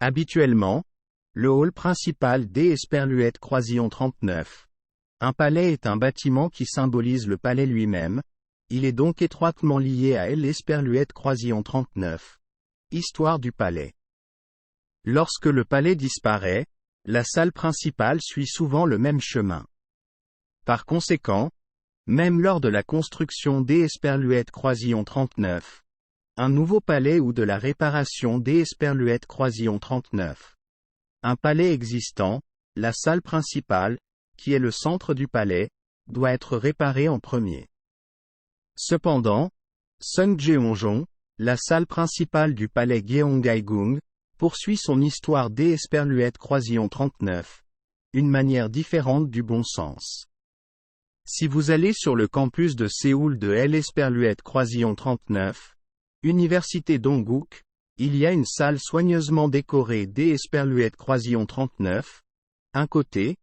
Habituellement, le hall principal des Esperluette Croisillon 39. Un palais est un bâtiment qui symbolise le palais lui-même, il est donc étroitement lié à l'Esperluette Croisillon 39. Histoire du palais. Lorsque le palais disparaît, la salle principale suit souvent le même chemin. Par conséquent, même lors de la construction des Esperluette Croisillon 39, un nouveau palais ou de la réparation des Esperluette Croisillon 39. Un palais existant, la salle principale, qui est le centre du palais, doit être réparée en premier. Cependant, Sunjeonjong, la salle principale du palais Gyeonggaegung, poursuit son histoire des Esperluette Croisillon 39. Une manière différente du bon sens. Si vous allez sur le campus de Séoul de l'Esperluette Croisillon 39, Université Dongguk, il y a une salle soigneusement décorée des Esperluette Croisillon 39, un côté,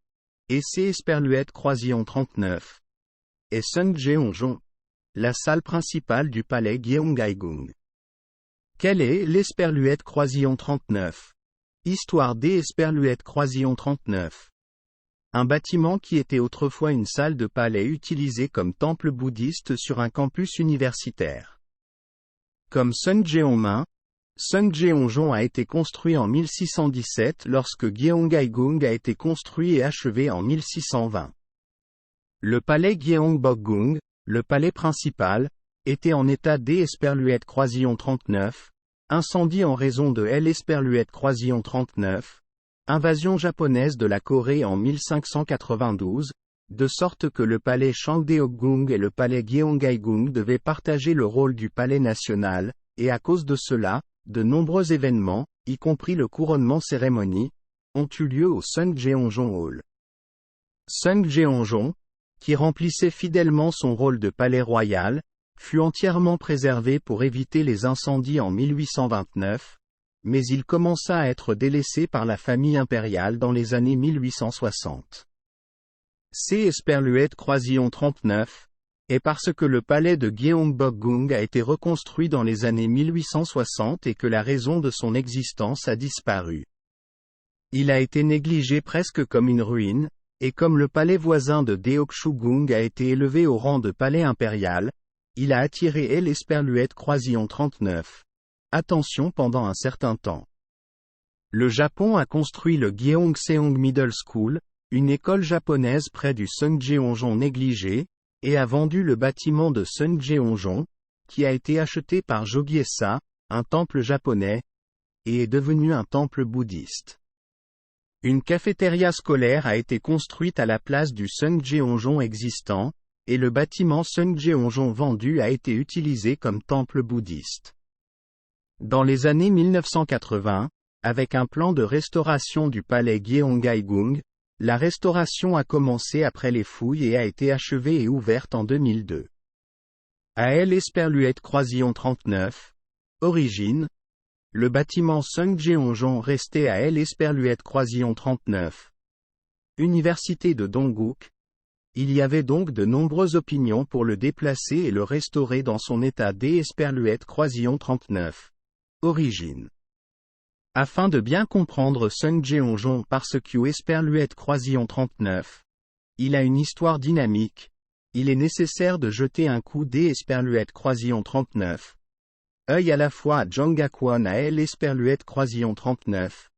et ces Esperluette Croisillon 39. Et Sunjeonjong, la salle principale du palais Gyeonggaegung. Quelle est l'Esperluette Croisillon 39? Histoire des Esperluette Croisillon 39. Un bâtiment qui était autrefois une salle de palais utilisée comme temple bouddhiste sur un campus universitaire. Comme Sunjeonmin, Sunjeonjong a été construit en 1617 lorsque Gyeonggaegung a été construit et achevé en 1620. Le palais Gyeongbokgung, le palais principal, était en état d'Esperluette Croisillon 39, incendie en raison de l'Esperluette Croisillon 39, invasion japonaise de la Corée en 1592, de sorte que le palais Changdeokgung et le palais Gyeonggaegung devaient partager le rôle du palais national, et à cause de cela, de nombreux événements, y compris le couronnement cérémonie, ont eu lieu au Sunjeonjong Hall. Sunjeonjong, qui remplissait fidèlement son rôle de palais royal, fut entièrement préservé pour éviter les incendies en 1829, mais il commença à être délaissé par la famille impériale dans les années 1860. C'est Esperluette Croisillon 39, et parce que le palais de Gyeongbokgung a été reconstruit dans les années 1860 et que la raison de son existence a disparu. Il a été négligé presque comme une ruine, et comme le palais voisin de Deoksugung a été élevé au rang de palais impérial, il a attiré l'Esperluette Croisillon 39. Attention pendant un certain temps. Le Japon a construit le Gyeongseong Middle School, une école japonaise près du Sunjeonjong négligé, et a vendu le bâtiment de Sunjeonjong, qui a été acheté par Jogye-sa, un temple japonais, et est devenu un temple bouddhiste. Une cafétéria scolaire a été construite à la place du Sunjeonjong existant, et le bâtiment Sunjeonjong vendu a été utilisé comme temple bouddhiste. Dans les années 1980, avec un plan de restauration du palais Gyeonggaegung, la restauration a commencé après les fouilles et a été achevée et ouverte en 2002. À l'Esperluette Croisillon 39. Origine. Le bâtiment Sunjeonjong restait à l'Esperluette Croisillon 39. Université de Dongguk. Il y avait donc de nombreuses opinions pour le déplacer et le restaurer dans son état d'Esperluette Croisillon 39. Origine. Afin de bien comprendre Sunjeonjong parce que Esperluette Croisillon 39, il a une histoire dynamique, il est nécessaire de jeter un coup d'Esperluette Croisillon 39. Œil à la fois à Jonggakwon à l'Esperluette Croisillon 39.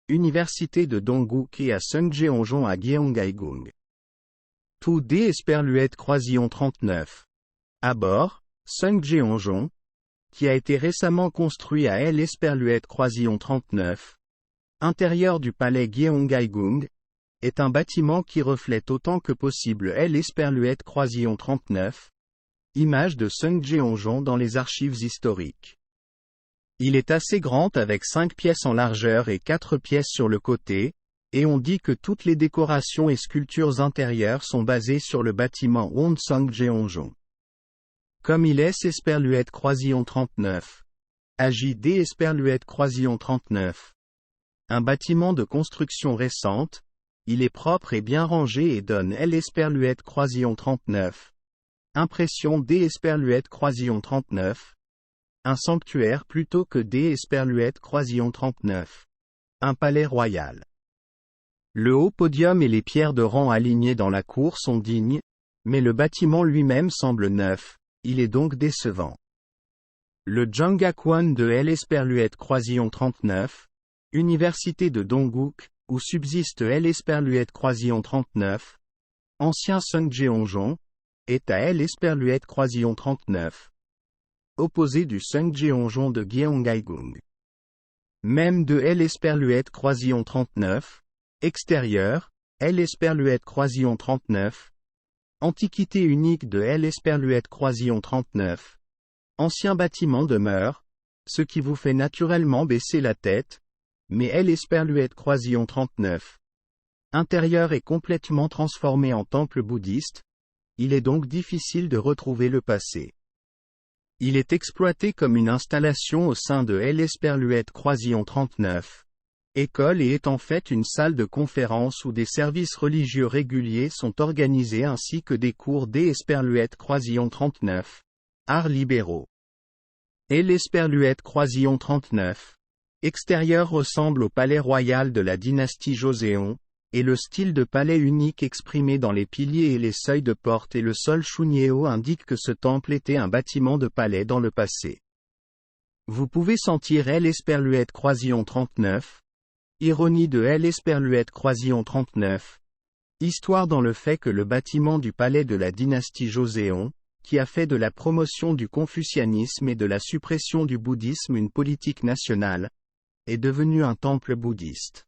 Université de Dongguk et à Sunjeonjong à Gyeonggaegung. Tout d'Esperluette Croisillon 39. À bord, Sunjeonjong, qui a été récemment construit à l'Esperluette Croisillon 39. Intérieur du palais Gyeonggaegung, est un bâtiment qui reflète autant que possible l'Esperluette Croisillon 39. Image de Sunjeonjong dans les archives historiques. Il est assez grand avec 5 pièces en largeur et 4 pièces sur le côté, et on dit que toutes les décorations et sculptures intérieures sont basées sur le bâtiment Wonsungjeonjong. Comme il est Esperluette Croisillon 39. Agit d'Esperluette Croisillon 39. Un bâtiment de construction récente, il est propre et bien rangé et donne l'Esperluette Croisillon 39. Impression d'Esperluette Croisillon 39. Un sanctuaire plutôt que d'Esperluette Croisillon 39. un palais royal. Le haut podium et les pierres de rang alignées dans la cour sont dignes, mais le bâtiment lui-même semble neuf, il est donc décevant. Le Jangakwan de l'Esperluette Croisillon 39, Université de Dongguk, où subsiste l'Esperluette Croisillon 39, ancien Sungjeongjong, est à l'Esperluette Croisillon 39, opposé du Sungjeongjong de Gyeonggaegung. Même de l'Esperluette Croisillon 39, extérieur, l'Esperluette Croisillon 39, antiquité unique de l'Esperluette Croisillon 39, ancien bâtiment demeure, ce qui vous fait naturellement baisser la tête, mais l'Esperluette Croisillon 39. Intérieur est complètement transformé en temple bouddhiste, il est donc difficile de retrouver le passé. Il est exploité comme une installation au sein de l'Esperluette Croisillon 39. École et est en fait une salle de conférence où des services religieux réguliers sont organisés ainsi que des cours d'Esperluette Croisillon 39. Arts libéraux. L'Esperluette Croisillon 39. Extérieur ressemble au palais royal de la dynastie Joseon, et le style de palais unique exprimé dans les piliers et les seuils de porte et le sol Chunyeo indique que ce temple était un bâtiment de palais dans le passé. Vous pouvez sentir l'Esperluette Croisillon 39. Ironie de l'Esperluette Croisillon 39. Histoire dans le fait que le bâtiment du palais de la dynastie Joseon, qui a fait de la promotion du confucianisme et de la suppression du bouddhisme une politique nationale, est devenu un temple bouddhiste.